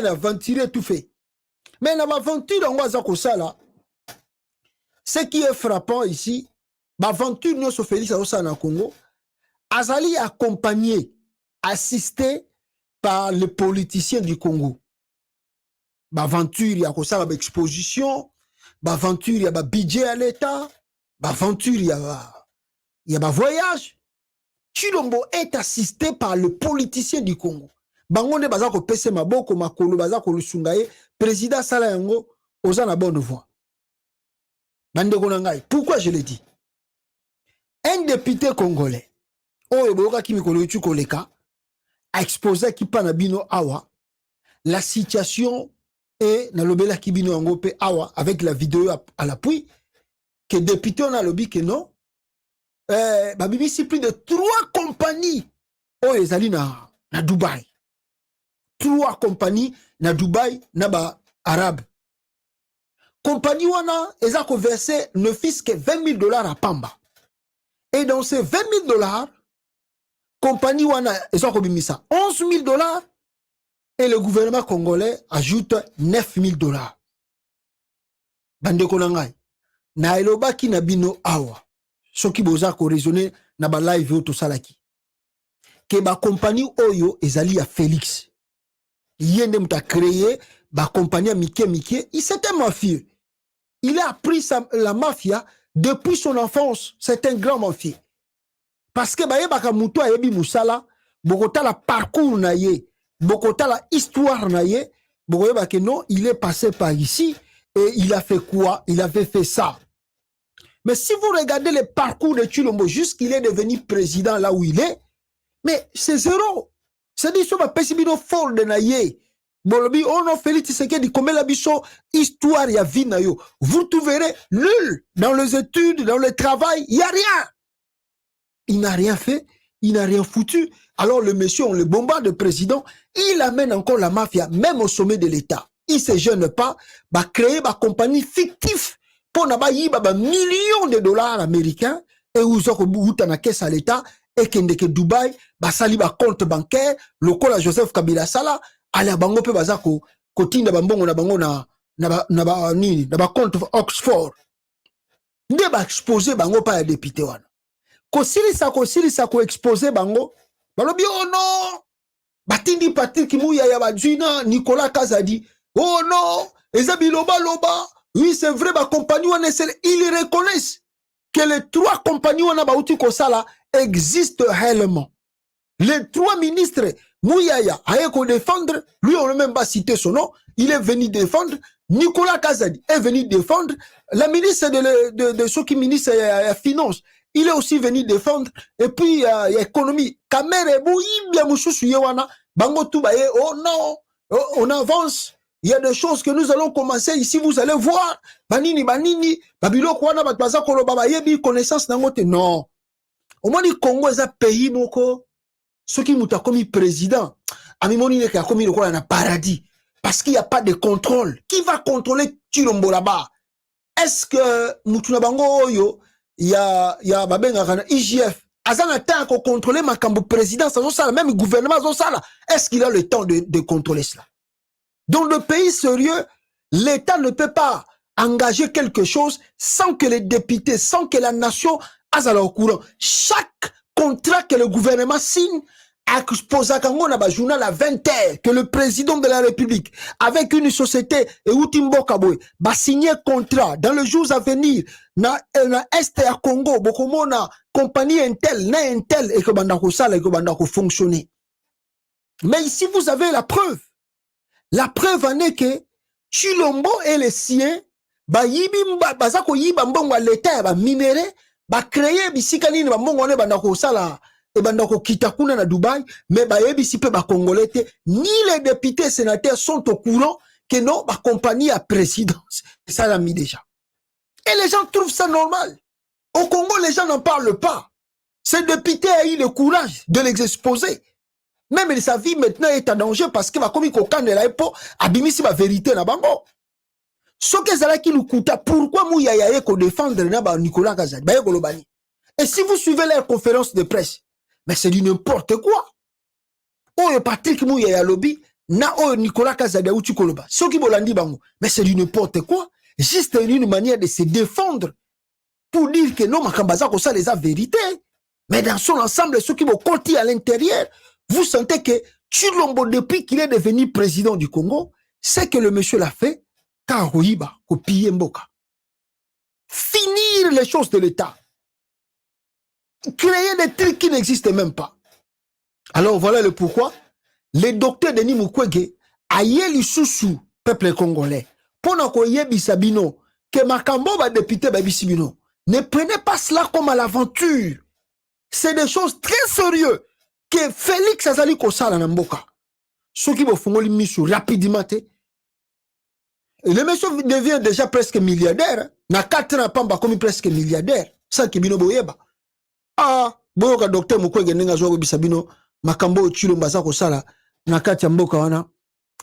aventuré tout fait. Mais dans l'aventure, on va ça. Ce qui est frappant ici, l'aventure nous Félix au Congo, Azali accompagné, assisté par les politiciens du Congo. L'aventure, il y a ça, l'exposition, l'aventure, il y a budget à l'État, l'aventure, il y a voyage. Chilombo est assisté par le politicien du Congo. Bangonde bazako pese maboko makolo bazako lusungaye président sala yango oza na bonne voie. Bandeko nangai, pourquoi je le dis? Un député congolais oyo boyoka kimikolo yutu koleka a exposé ki panabino awa la situation et na lobela kibino yango pe awa avec la vidéo à l'appui que député on a lobby que non babibisi plus de 3 compagnies oyo ezali na Dubaï. 3 compagnies na Dubaï na ba arabe. Compagnie wana eza ko verser ne fils que $20,000 à Pamba. Et dans ces $20,000, compagnie wana eza ko bimisa $11,000 et le gouvernement congolais ajoute $9,000. Bande ko nangai. Na elobaki na bino awa. Soki boza ko raisonner na ba live yo to salaki. Que ba compagnie oyo ezali ya Félix. Yende mta créé ba compagnie Mike, il s'était mafieux. Il a appris la mafia depuis son enfance. C'est un grand mafieux. Parce que baye baka muto ayebi musala, bokota la parcours na ye, bokota la histoire na ye, bokoye baka non, il est passé par ici et il a fait quoi? Il avait fait ça. Mais si vous regardez le parcours de Chilombo jusqu'il est devenu président là où il est, mais c'est zéro. C'est-à-dire que pesibino fort de naye. Bolobi, oh non, Félix Tshisekedi, comme la biso, histoire ya vie na yo. Vous trouverez nul dans les études, dans le travail, il n'y a rien. Il n'a rien fait, il n'a rien foutu. Alors le monsieur, on le bombarde de président, il amène encore la mafia, même au sommet de l'État. Il ne se gêne pas, va créer ma compagnie fictive pour n'avoir millions de dollars américains et où ont na caisse à l'État et que Dubaï, ba sali ba compte bancaire, le col à Joseph Kabila Sala, ala bango pe bazako, kotinda bambongo na bango na ba compte Oxford. Ne ba exposer bango pa ya député wana. Kosilisa ko exposer bango, balobi oh non, batindi Patrick Mouya ya badjina, Nicolas Kazadi, oh non, ezabi loba, oui c'est vrai, ba compagnie wana ils reconnaissent que les 3 compagnies wana ba uti kosala existent réellement. Les 3 ministres, Mouyaya a défendre, lui on ne même pas cité son nom, il est venu défendre, Nicolas Kazadi est venu défendre, la ministre de ceux qui ministre la finance, il est aussi venu défendre, et puis il y a économie, Kamere, Bouibia Moussoussou Yewana, Bango Toubaye, oh non, on avance, il y a des choses que nous allons commencer ici, vous allez voir, Banini, Babilo Kwana, Batbaza Kolobaba, Yebi, connaissance n'angote, non. Au moins, le Congo est un pays, moko. Ceux qui m'ont commis président, Amimoni n'est qu'à commis le quoi dans un paradis. Parce qu'il n'y a pas de contrôle. Qui va contrôler Chilombo là-bas? Est-ce que Moutunabango, il y a Babenga, IGF, Azan a temps qu'on contrôle ma cambo président, ça, même le gouvernement, ça, est-ce qu'il a le temps de contrôler cela? Dans le pays sérieux, l'État ne peut pas engager quelque chose sans que les députés, sans que la nation aille au courant. Chaque contrat que le gouvernement signe, exposé à journal à 20h, que le président de la République, avec une société, et Utimbo Kaboy, va signer contrat dans les jours à venir, na Est à Congo, Bokomona, compagnie Intel, et que Bandako Sala, et que Bandako fonctionner. Mais ici, vous avez la preuve. La preuve en est que Chilombo et les siens, bazako yiba mbongo l'État, ba minéré, ba créer bisika nini ba mbongo ne bandako sala et bandako kitakuna na Dubaï, mais ba yebi si pe ba congolais ni les députés sénateurs sont au courant que non ba compagnie à présidence. Ça l'a mis déjà. Et les gens trouvent ça normal. Au Congo, les gens n'en parlent pas. Ces députés a eu le courage de les exposer. Même sa vie maintenant est en danger parce que va comme il kokane la epo abimisi la vérité na bango. Ce que ça qui nous coûte, pourquoi Mouya Yaye ko défendre na Nicolas Kazadi ba Golobani. Et si vous suivez leur conférence de presse, mais c'est du n'importe quoi. Oh Patrick Mouya ya lobby na oyo Nicolas Kazadi auti koloba soki bolandi bango mais c'est du n'importe quoi, juste une manière de se défendre pour dire que non makambaza ko ça les a vérité, mais dans son ensemble ceux qui vont compter à l'intérieur, vous sentez que Tshilombo depuis qu'il est devenu président du Congo, c'est que le monsieur l'a fait Karoiba copier Mboka, finir les choses de l'État, créer des trucs qui n'existent même pas. Alors voilà le pourquoi le docteur Denis Mukwege a yé sous peuple congolais pour ne yebisa bino que makambo ba député ba bisibino. Ne prenez pas cela comme à l'aventure. C'est des choses très sérieuses que Félix Azali Kosala na mboka. Ceux qui vont fongoli misu rapidement te. Le monsieur devient déjà presque milliardaire. Na 4 ans pamba comme presque milliardaire. Ça qui bino boyeba. Ah, boyoka docteur Mukwege nenga zo bisabino makambo Tshilombo za Kosala na kati ya mboka wana.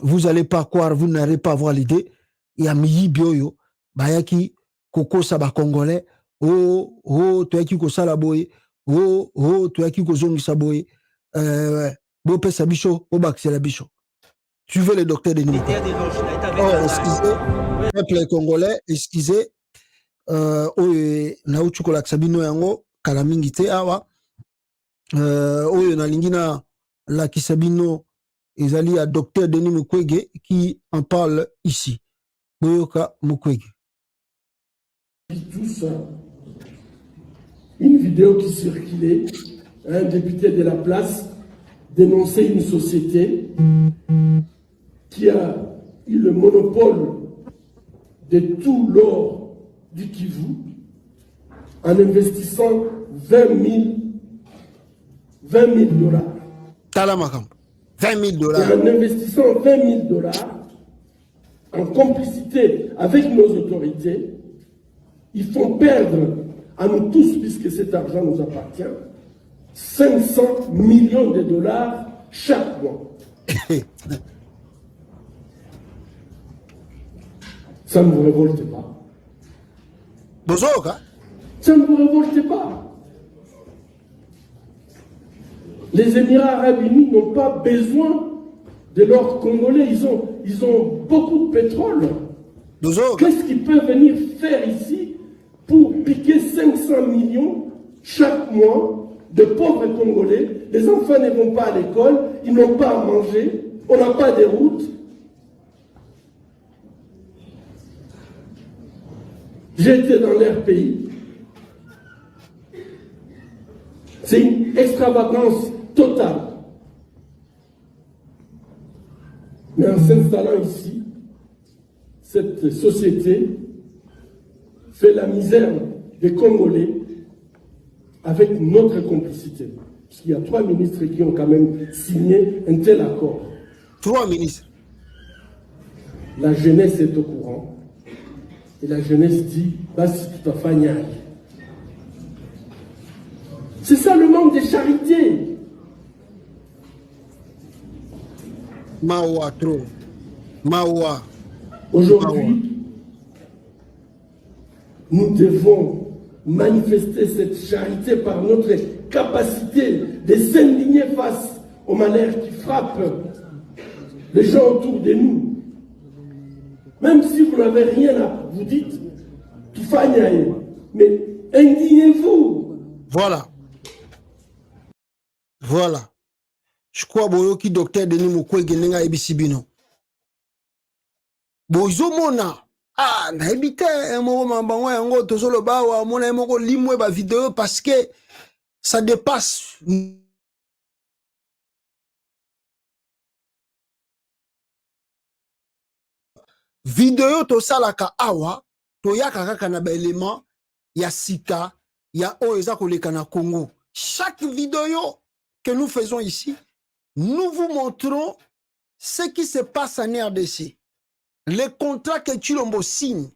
Vous allez pas croire, vous n'allez pas avoir l'idée. Il y a miyibi oyo bayaki kokosa ba congolais. Oh, toyaki kosala boye. Oh, toyaki kozongisa boye. Bo pesa biso, bo bakisela biso. Tu veux le docteur de Nimiko. Oh, excusez. Peuple congolais, excusez. Oyo na uchuko la Sabino yango kala mingi te awa. Oyo na lingina la Kisabino ezali à docteur Denis Mukwege qui en parle ici. Boyoka Mukwege. Tout ça, une vidéo qui circulait, un député de la place dénonçait une société qui a eu le monopole de tout l'or du Kivu en investissant 20 000 dollars. Talamakam. 20 000 dollars. Et en investissant 20 000 dollars, en complicité avec nos autorités, ils font perdre à nous tous, puisque cet argent nous appartient, 500 millions de dollars chaque mois. Ça ne vous révolte pas? Ça ne vous révolte pas? Les Émirats Arabes Unis n'ont pas besoin de l'or congolais. Ils ont beaucoup de pétrole. Qu'est-ce qu'ils peuvent venir faire ici pour piquer 500 millions chaque mois de pauvres Congolais? Les enfants ne vont pas à l'école, ils n'ont pas à manger, on n'a pas de routes. J'étais dans leur pays. C'est une extravagance totale. Mais en s'installant ici, cette société fait la misère des Congolais avec notre complicité. Parce qu'il y a 3 ministres qui ont quand même signé un tel accord. 3 ministres. La jeunesse est au courant. Et la jeunesse dit, basi tutafanya. C'est ça le manque de charité. Mawa trop. Mawa. Aujourd'hui, nous devons manifester cette charité par notre capacité de s'indigner face au malheur qui frappe les gens autour de nous. Même si vous n'avez rien à vous dites, tout fagne, mais indignez-vous. Voilà. Voilà. Je crois que docteur Denis Mukwege nenga ebisibino. Bozomona. Ah, na ebite mo mambango yango tozolo bawa mona moko limwe ba vidéo parce que ça dépasse vidéo to salaka awa to yaka kaka na ba élément ya sika ya oeza koleka na Congo. Chaque vidéo que nous faisons ici, nous vous montrons ce qui se passe en RDC. Les contrats que Tshilombo signe,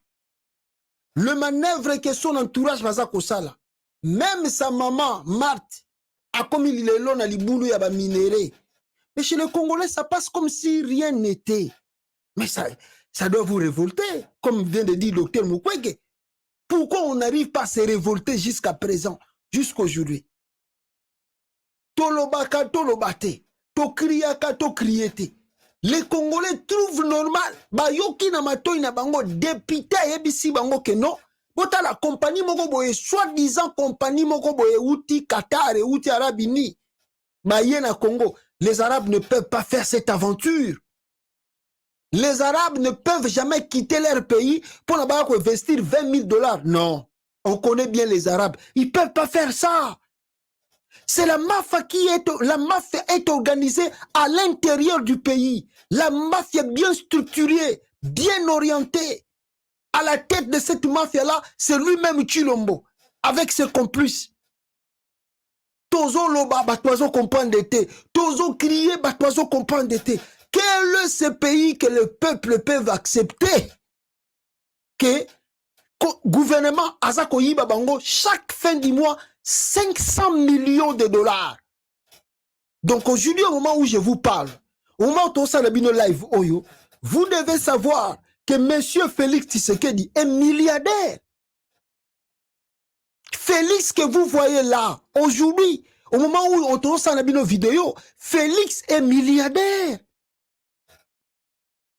le manœuvre que son entourage va kosala. Même sa maman, Marthe, a commis le long à l'ibulu ya ba minéré. Mais chez les Congolais, ça passe comme si rien n'était. Mais ça doit vous révolter, comme vient de dire le docteur Mukwege. Pourquoi on n'arrive pas à se révolter jusqu'à présent, jusqu'aujourd'hui? Tolobaka, tolobate, to kriaka, to kriete. les Congolais trouvent normal bayoki na matoi na bango député yebisi bango que non bota la compagnie moko boye soi-disant compagnie moko boye outi Qatar et outi Arabes Unis baye na Congo. Les Arabes ne peuvent pas faire cette aventure. Les Arabes ne peuvent jamais quitter leur pays pour investir 20 000 $. Non, on connaît bien les Arabes. Ils ne peuvent pas faire ça. C'est la mafia la mafia est organisée à l'intérieur du pays. La mafia bien structurée, bien orientée. À la tête de cette mafia-là, c'est lui-même Chilombo, avec ses complices. Tozo loba, batoizo comprendre d'été. Tozo crier, batoizo comprendre d'été. Quel est ce pays que le peuple peut accepter? Que gouvernement Azako Yiba Bango, chaque fin du mois, 500 millions de $. Donc aujourd'hui, au moment où je vous parle, au moment où on s'en live, vous devez savoir que monsieur Félix Tshisekedi est milliardaire. Félix que vous voyez là, aujourd'hui, au moment où on tourne ça dans nos vidéos, Félix est milliardaire.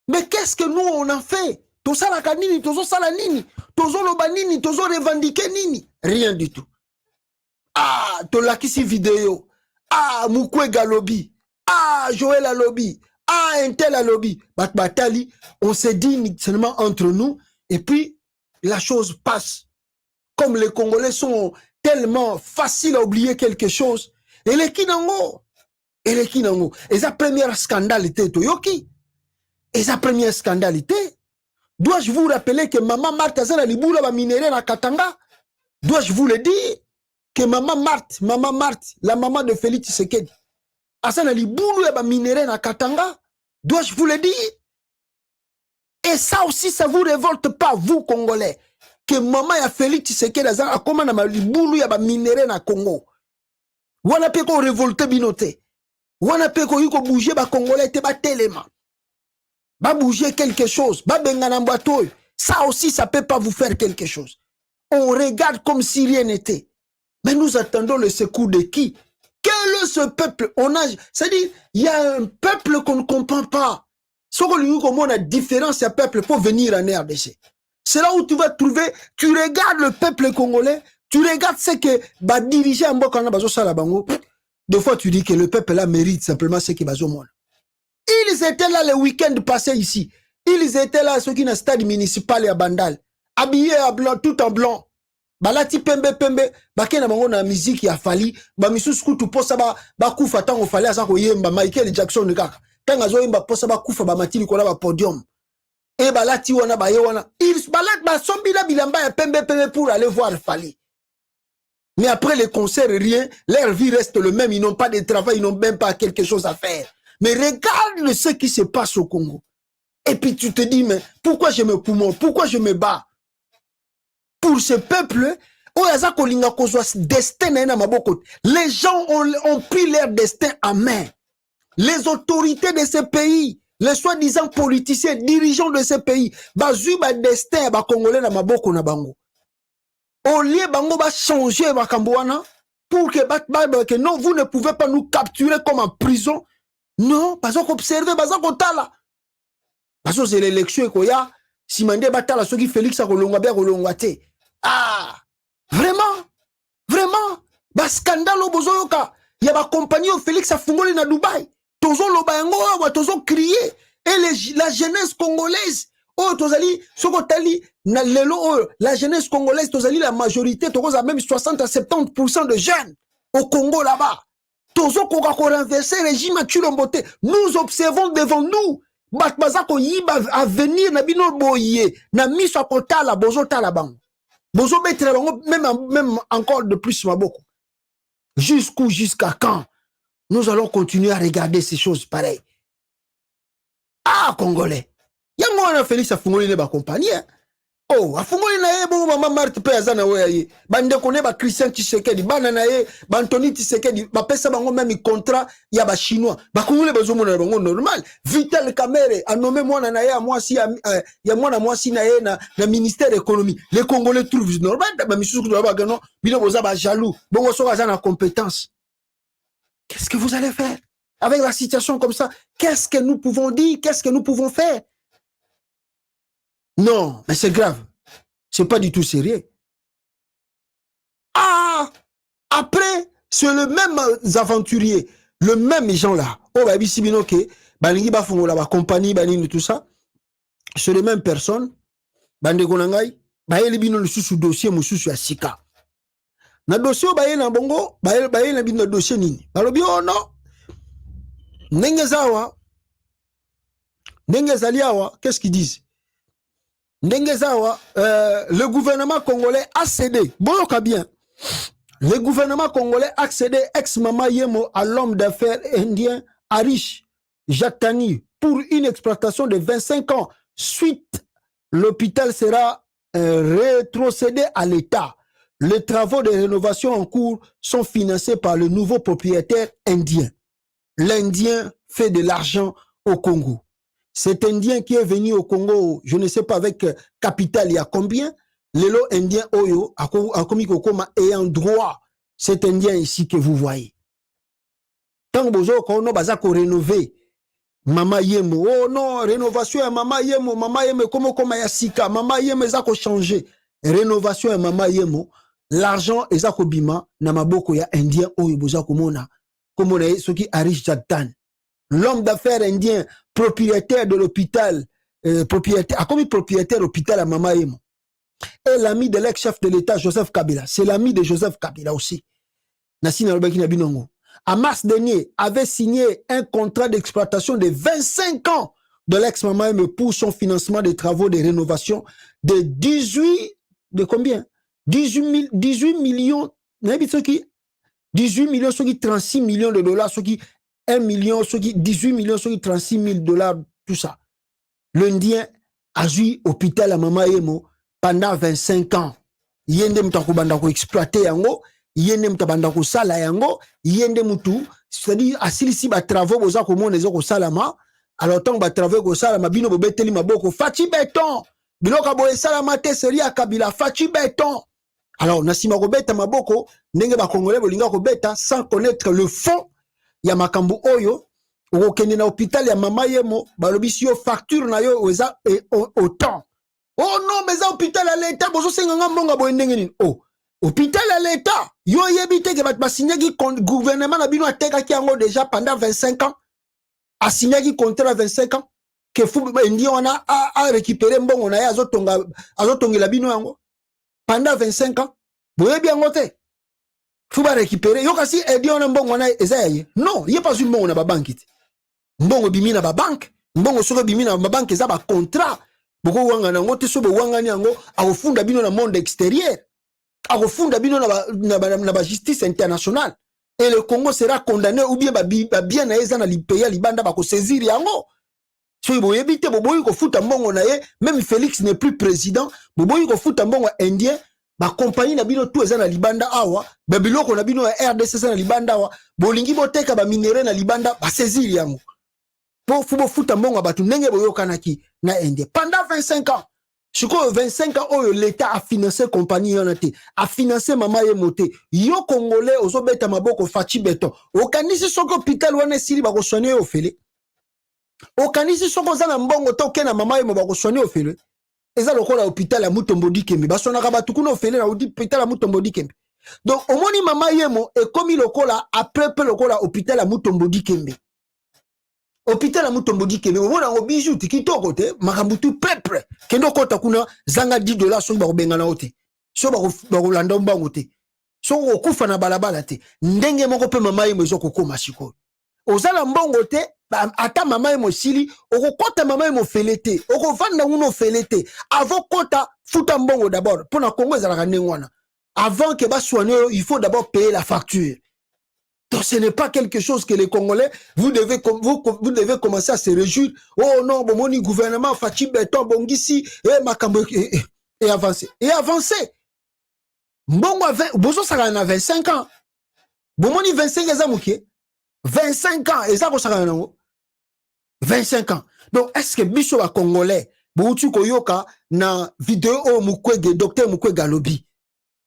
Mais qu'est-ce que nous on a fait? Tozo la kanini, tozo sala nini, tozo loba nini, tozo revendiquer nini? Rien du tout. Ah, tolakisi vidéo. Ah, Mukwege lobby. Ah, Joël a lobby. Ah, Intel a lobby. Batali, on s'est dit seulement entre nous et puis la chose passe. Comme les Congolais sont tellement faciles à oublier quelque chose. Et les Kinango. Et sa première scandalité, Toyoki. Et sa première scandalité. Dois-je vous rappeler que Maman Marthe Azana Liboula va minérer na Katanga? Dois-je vous le dire? Que Maman Marthe, la maman de Félix Tshisekedi, Azana Liboula va minérer na Katanga? Dois-je vous le dire? Et ça aussi, ça vous révolte pas, vous Congolais? Que maman ya Félix Tshisekedi Azana comment na Liboula va minérer na Congo? Wana pe ko révolte binote. Wana pe ko yiko bouger ba Congolais te ba téléma. Va bouger quelque chose, va bengana mbatoy. Ça aussi, ça peut pas vous faire quelque chose. On regarde comme si rien n'était. Mais nous attendons le secours de qui? Quel est ce peuple? C'est-à-dire, il y a un peuple qu'on ne comprend pas. Ce qu'on a différence, c'est peuple pour venir en RDC. C'est là où tu vas trouver, tu regardes le peuple congolais, tu regardes ce que va diriger en Bokana Bazo Salabango. Des fois, tu dis que le peuple là mérite simplement ce qui va au monde. Ils étaient là le week-end passé ici. Ils étaient là, ceux qui n'ont stade municipal à Bandal. Habillés à blanc, tout en blanc. Balati pembe. Bakena bango na musique ya fali. Ba misus kutu posa ba kufa tango fali asa ko yemba Michael Jackson kaka. Tanga zo yemba posa ba kufa ba matili ko la ba podium. Et balati wana ba ye wana. Ils balat ba sombila bilamba ya pembe pour aller voir fali. Mais après les concerts, rien, leur vie reste le même. Ils n'ont pas de travail, ils n'ont même pas quelque chose à faire. Mais regarde ce qui se passe au Congo. Et puis tu te dis, mais pourquoi je me poumon? Pourquoi je me bats? Pour ce peuple, les gens ont pris leur destin en main. Les autorités de ce pays, les soi-disant politiciens, dirigeants de ce pays, bazu ba destin ba congolais na maboko na bango. Au lieu bango ba changer ba kambouana pour que non, vous ne pouvez pas nous capturer comme en prison. Non, pas observer, pas tala. Parce que c'est l'élection qu'il y a. Si mandé batala ceux qui Félix a kolongwa bien kolongwa te. Ah, vraiment, ba scandale au bozoyoka. Il y a ba compagnie au Félix a fungoli na Dubaï. Tozo lobayango wa tozo crier et la jeunesse congolaise. Oh tozali soko tali na lelo la jeunesse congolaise tozali la majorité tokoza même 60 à 70% de jeunes au Congo là-bas. Tozo koka ko renverser régime à Chilombote. Nous observons devant nous. Batbazako yiba à venir na bino boye na miso kotala bozo tala bang. Bozo betre bango même encore de plus maboko. Jusqu'à quand nous allons continuer à regarder ces choses pareilles? Ah Congolais. Yango wana Félix afungoli ne ba compagnie. Oh, afungoli na ye bo Maman Marthe pe azana we bande kone ba Christian Tshisekedi bana na ye ba Anthony Tshisekedi ba pesa bango même contrat ya ba chinois ba kongole bazo mona bango normal. Vital Kamerhe a nommé mwana na ye a mwasi ya mwana mwasi na ye na ministère de l'économie. Les Congolais trouvent normal ba misusu ba gano bino boza ba jaloux bongo soka za na compétence. Qu'est-ce que vous allez faire? Avec la situation comme ça, qu'est-ce que nous pouvons dire? Qu'est-ce que nous pouvons faire? Non, mais c'est grave. C'est pas du tout sérieux. Ah! Après, c'est le même aventurier, le même gens-là. Oh, bah, ici, ok, balingi ba fongola ba compagnie, balingi tout ça. C'est les mêmes personnes. Bande konangai, ba yeli bino le sous dossier mususu ya sika. Na dossier ba yeli na bongo, ba yeli na bino dossier nini. Balobi oh non. Nengezawa. Nengezaliawa, qu'est-ce qu'ils disent? Nengezawa, le gouvernement congolais a cédé. Boyoka bien. Le gouvernement congolais a cédé ex-Mama Yemo à l'homme d'affaires indien Harish Jattani pour une exploitation de 25 ans. Suite, l'hôpital sera rétrocédé à l'État. Les travaux de rénovation en cours sont financés par le nouveau propriétaire indien. L'Indien fait de l'argent au Congo. Cet Indien qui est venu au Congo, je ne sais pas avec capital il y a combien, Lelo Indien Oyo a commis Kokoma ayant droit cet Indien ici que vous voyez. Tant que vous avez rénové Mama Yemo, oh non, rénovation à Mama Yemo, comment Yasika, Mama Yemo, ils ont changé. Rénovation à Mama Yemo, l'argent est à Kobima, Namaboko ya Indien Oyo, Boza Komona, comme ce qui Harish Jattani. L'homme d'affaires indien, propriétaire de l'hôpital, propriétaire, a commis propriétaire de l'hôpital à Mama Yemo. Et l'ami de l'ex-chef de l'État, Joseph Kabila. C'est l'ami de Joseph Kabila aussi. Nassina Robeki Nabinongo. En mars dernier, avait signé un contrat d'exploitation de 25 ans de l'ex-Mama Yemo pour son financement des travaux de rénovation de 18, de combien? 18 millions, 18 millions, 36 millions de dollars, 1 million, 18 millions, 36 000 dollars, tout ça. L'Indien a joué hôpital à Mama Yemo pendant 25 ans. Yende mutako banda ko exploiter yango, yende mutabanda ko sala yango, yende mutu, c'est-à-dire asilisi ba travaux boza ko mona ezoko salama, alors tant ba travaux ko salama bino bo beteli maboko faci béton. Biloko bo salama te seri ya Kabila faci béton. Alors nasima ko beta maboko ndenge ba congolais bolinga ko beta sans connaître le fond ya makambu oyo. Ou kende na hôpital ya Mama Yemo balobisi yo facture na yo oza autant. Oh non, mais ça hôpital à l'État, bozo senganga mbonga boye ndenge nini. Oh, hôpital à l'État, yo yebite ke bat signé ki gouvernement na bino ateka ki yango déjà pendant 25 ans. A signé ki contrat 25 ans que fou ndi on a récupérer mbongo na ya azotonga la bino yango pendant 25 ans. Boye bien ngote. Fou ba récupérer yo kasi edi on mbongo na ezaye. Non, il y a pas une mbongo na ba banque. Mbongo bimi na ba banque, mbongo soko bimi na ba banque za ba contrat. Boko wanga na ngote sobe wanga ni yango akofunda bino na monde extérieur, akofunda bino na ba justice internationale, et le Congo sera condamné ou bien bien na eza na lipeya libanda bako saisir yango. So boye bite boboyi ko futa mbongo na ye, même Félix n'est plus président, boboyi ko futa mbongo indien, ba compagnie na bino tout eza na libanda awa, ba biloko na bino ya RDC eza na libanda awa, bolingi boteka ba minerai na libanda ba saisir yango. Pour fubo futa mbongo batu ndenge boyokanaki na Indien pendant 25 ans. Siko 25 ans oyo l'État a financé compagnie yonate, a financé Mama Yemo te. Yo Congolais ozobeta maboko faci beton. Okanisi soko hôpital wana siri bako soigner ofele. Okanisi soko zana mbongo to kena Mama Yemo bako soigner ofele. Eza lokola hôpital ya Mutombo Dikembe. Basonaka batu kuna ofele na hôpital ya Mutombo Dikembe. Donc omoni Mama Yemo e komi lokola après pe lokola hôpital ya Mutombo Dikembe. Hôpital à Mutombo Dikembe, on a un bijou qui est au côté, makambutu peuple, qui est kota kuna zanga $10 sur barobenga na ote, sur barolanda mbangote, sur okufa na balabala te, ndenge moko pe Mama Yemo ezoko koma siko. Ozala mbongote, ata Mama Yemo sili, okokota Mama Yemo felete, okovanda uno felete, avant kota futa mbongo d'abord, pour na Congo ezala ndengwana. Avant que ba soigner, il faut d'abord payer la facture. Donc ce n'est pas quelque chose que les Congolais, vous devez commencer à se réjouir. Oh non, bon, mon gouvernement, Fachi Beton, Bongisi, et avancer. Et avancer. Bon, Bozo Sarana 25 ans. Bon, mon 25 ans, 25 ans, et ça, 25 ans. Donc, est-ce que Bicho a Congolais, Boutu Koyoka, na vidéo Mukwege, docteur Mukwege Lobi.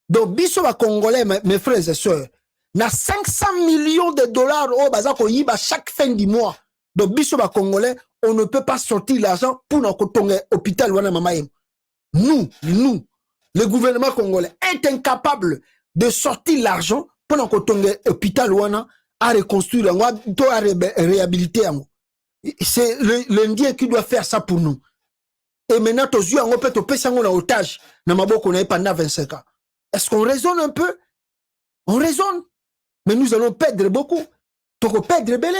Donc, Bicho a Congolais, mes frères et sœurs, na 500 millions de dollars au bazako yiba chaque fin du mois. Donc biso ba congolais, on ne peut pas sortir l'argent pour nous kotonge hôpital wana mama yem. Nous, le gouvernement congolais est incapable de sortir l'argent pour nous kotonge hôpital wana à reconstruire yango, to à réhabiliter yango. C'est l'Indien qui doit faire ça pour nous. Et maintenant, tos yeux en peut te en otage. Namaboko n'a pendant 25 ans. Est-ce qu'on raisonne un peu? On raisonne. Mais nous allons perdre beaucoup. Donc, perdre belé.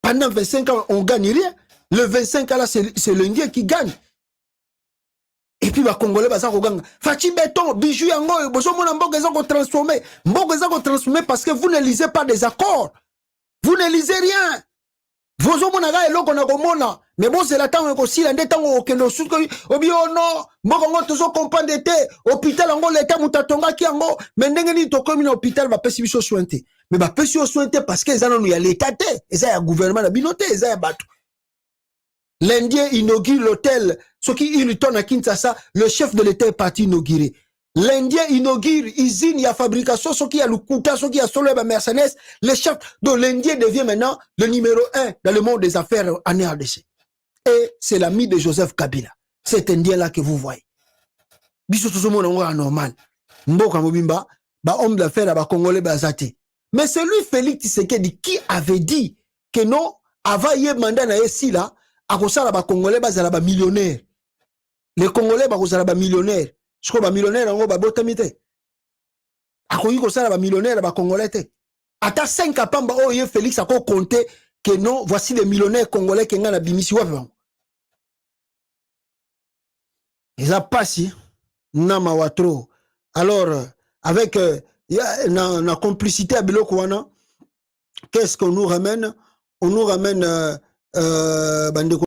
Pendant 25 ans, on ne gagne rien. Le 25 ans là, c'est l'Indien qui gagne. Et puis, les Congolais, ils gagnent. Fachi béton, bijoux, yango, besoin de mbok, ils ont transformé. Mbok, ils ont transformé parce que vous ne lisez pas des accords. Vous ne lisez rien. Vous avez eloko mais bon c'est la temps aussi la ndetango okendo suko obio no mboko tozo comprendre te hôpital ngo l'état mutatonga ki ngo mais ndenge ni to komi na hôpital ba pesi biso sointe mais ba pesi sointe parce que ezana no ya l'état te eza ya gouvernement na binote eza ya bato. L'Indien inaugure l'hôtel ce qui il tourne à Kinshasa, le chef de l'état est parti inaugurer. L'Indien inaugure usine, il y a fabrication, ce qui a le Kouta, ce qui a solo et Mercedes, le chef. Donc l'Indien devient maintenant le numéro 1 dans le monde des affaires en RDC. Et c'est l'ami de Joseph Kabila. Cet Indien-là que vous voyez. Biso tout le monde est normal. Mboka Mobimba, ba homme d'affaires, ba Congolais, ba Zate. Mais c'est lui, Félix Tshisekedi, qui avait dit que non, avant yé mandat na yé là, à cause de ba Congolais, ba zala ba millionnaire. Les Congolais, ba zala ba millionnaire. Je crois que millionnaire en ba botamite. Akoyi ko sala ba millionnaire ba congolais te. Ata 5 apamba o ye Félix a compté que non, voici les millionnaires congolais qui ngana bimisi wapi bango. Ils a passé na mawatro. Alors avec na complicité à biloko wana, qu'est-ce qu'on nous ramène? On nous ramène bandeko